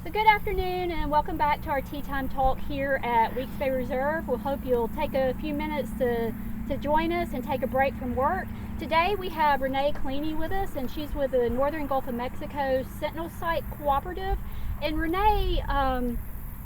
So good afternoon and welcome back to our Tea Time Talk here at Weeks Bay Reserve. We hope you'll take a few minutes to join us and take a break from work. Today we have Renee Collini with us, and she's with the Northern Gulf of Mexico Sentinel Site Cooperative. And Renee,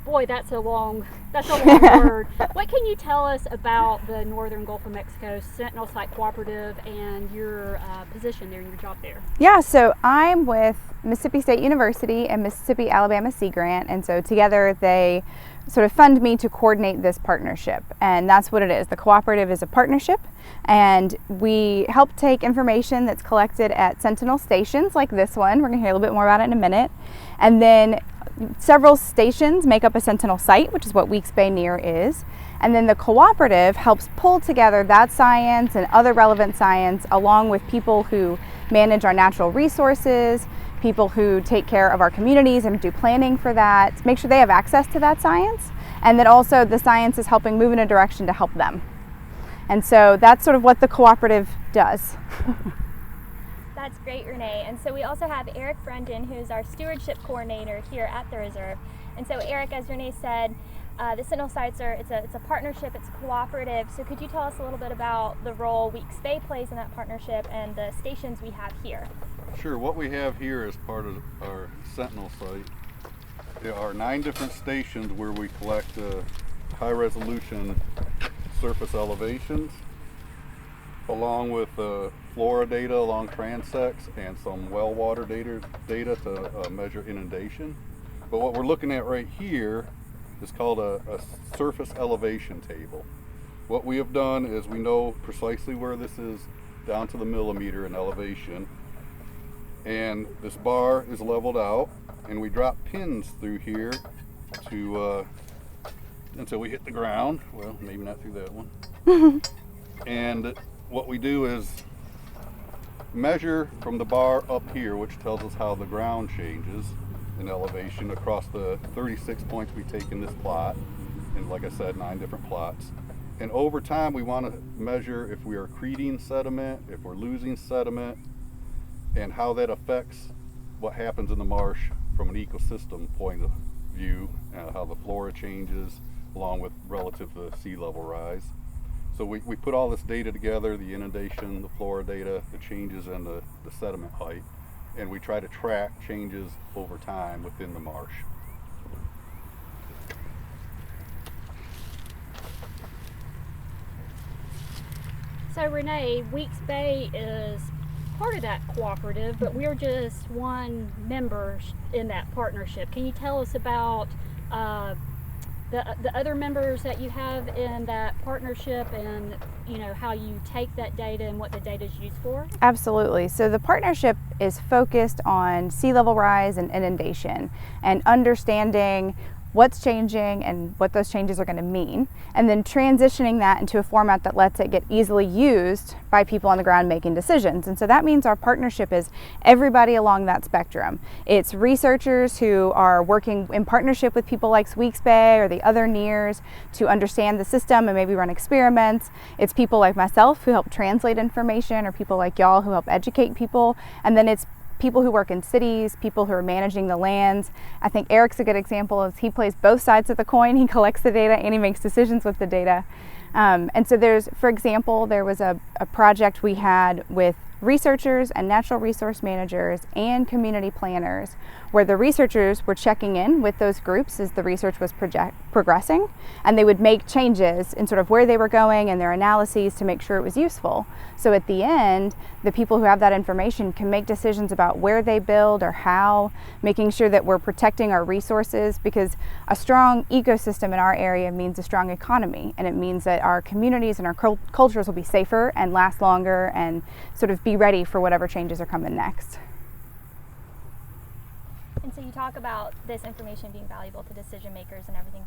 boy, that's a long word. What can you tell us about the Northern Gulf of Mexico Sentinel Site Cooperative and your position there and your job there? Yeah, so I'm with Mississippi State University and Mississippi Alabama Sea Grant, and so together they sort of fund me to coordinate this partnership, and that's what it is. The cooperative is a partnership, and we help take information that's collected at Sentinel stations like this one. We're going to hear a little bit more about it in a minute, and then several stations make up a Sentinel site, which is what Weeks Bay Near is. And then the cooperative helps pull together that science and other relevant science along with people who manage our natural resources, people who take care of our communities and do planning for that, make sure they have access to that science, and then also the science is helping move in a direction to help them. And so that's sort of what the cooperative does. That's great, Renee. And so we also have Eric Brendan, who's our stewardship coordinator here at the reserve. And so Eric, as Renee said, the Sentinel sites it's a partnership, it's a cooperative. So could you tell us a little bit about the role Weeks Bay plays in that partnership and the stations we have here? Sure. What we have here as part of our Sentinel site, there are 9 different stations where we collect high resolution surface elevations along with flora data along transects and some well water data to measure inundation. But what we're looking at right here is called a surface elevation table. What we have done is we know precisely where this is down to the millimeter in elevation, and this bar is leveled out, and we drop pins through here to until we hit the ground. Well, maybe not through that one. And what we do is measure from the bar up here, which tells us how the ground changes in elevation across the 36 points we take in this plot, and like I said, 9 different plots. And over time we want to measure if we are accreting sediment, if we're losing sediment, and how that affects what happens in the marsh from an ecosystem point of view, how the flora changes along with relative to sea level rise. So we put all this data together, the inundation, the flora data, the changes in the sediment height, and we try to track changes over time within the marsh. So Renee, Weeks Bay is part of that cooperative, but we're just one member in that partnership. Can you tell us about the other members that you have in that partnership, and how you take that data and what the data is used for? Absolutely. So the partnership is focused on sea level rise and inundation and understanding what's changing and what those changes are going to mean, and then transitioning that into a format that lets it get easily used by people on the ground making decisions. And so that means our partnership is everybody along that spectrum. It's researchers who are working in partnership with people like Weeks Bay or the other NEARs to understand the system and maybe run experiments. It's people like myself who help translate information, or people like y'all who help educate people. And then it's people who work in cities, people who are managing the lands. I think Eric's a good example of he plays both sides of the coin. He collects the data and he makes decisions with the data. And so for example, there was a project we had with researchers and natural resource managers and community planners, where the researchers were checking in with those groups as the research was progressing, and they would make changes in sort of where they were going and their analyses to make sure it was useful. So at the end, the people who have that information can make decisions about where they build or how, making sure that we're protecting our resources, because a strong ecosystem in our area means a strong economy, and it means that our communities and our cultures will be safer and last longer and sort of be ready for whatever changes are coming next. And so you talk about this information being valuable to decision makers and everything,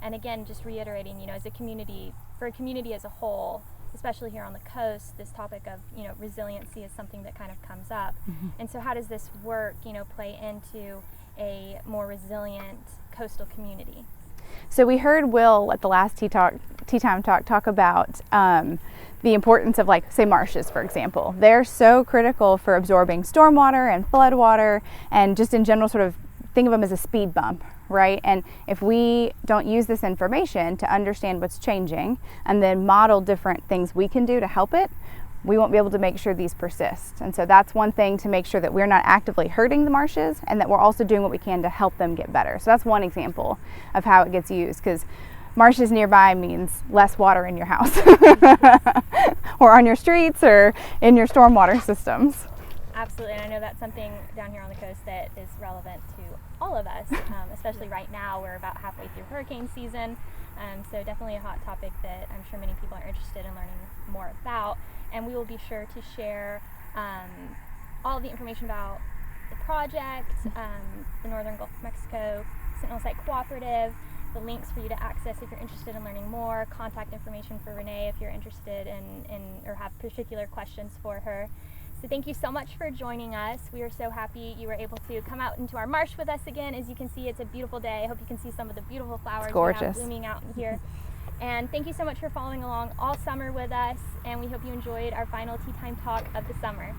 and again, just reiterating, as a community, for a community as a whole, especially here on the coast, this topic of, resiliency is something that kind of comes up. Mm-hmm. And so how does this work, play into a more resilient coastal community? So we heard Will at the last Tea Time talk about the importance of, like, say, marshes, for example. They're so critical for absorbing stormwater and floodwater and just in general sort of think of them as a speed bump, right? And if we don't use this information to understand what's changing and then model different things we can do to help it, we won't be able to make sure these persist. And so that's one thing, to make sure that we're not actively hurting the marshes and that we're also doing what we can to help them get better. So that's one example of how it gets used, because marshes nearby means less water in your house or on your streets or in your stormwater systems. Absolutely, and I know that's something down here on the coast that is relevant to all of us, especially right now. We're about halfway through hurricane season, so definitely a hot topic that I'm sure many people are interested in learning more about. And we will be sure to share all the information about the project, the Northern Gulf of Mexico Sentinel Site Cooperative, the links for you to access if you're interested in learning more, contact information for Renee if you're interested in or have particular questions for her. So thank you so much for joining us. We are so happy you were able to come out into our marsh with us again. As you can see, it's a beautiful day. I hope you can see some of the beautiful flowers we have blooming out in here. And thank you so much for following along all summer with us, and we hope you enjoyed our final Tea Time Talk of the summer.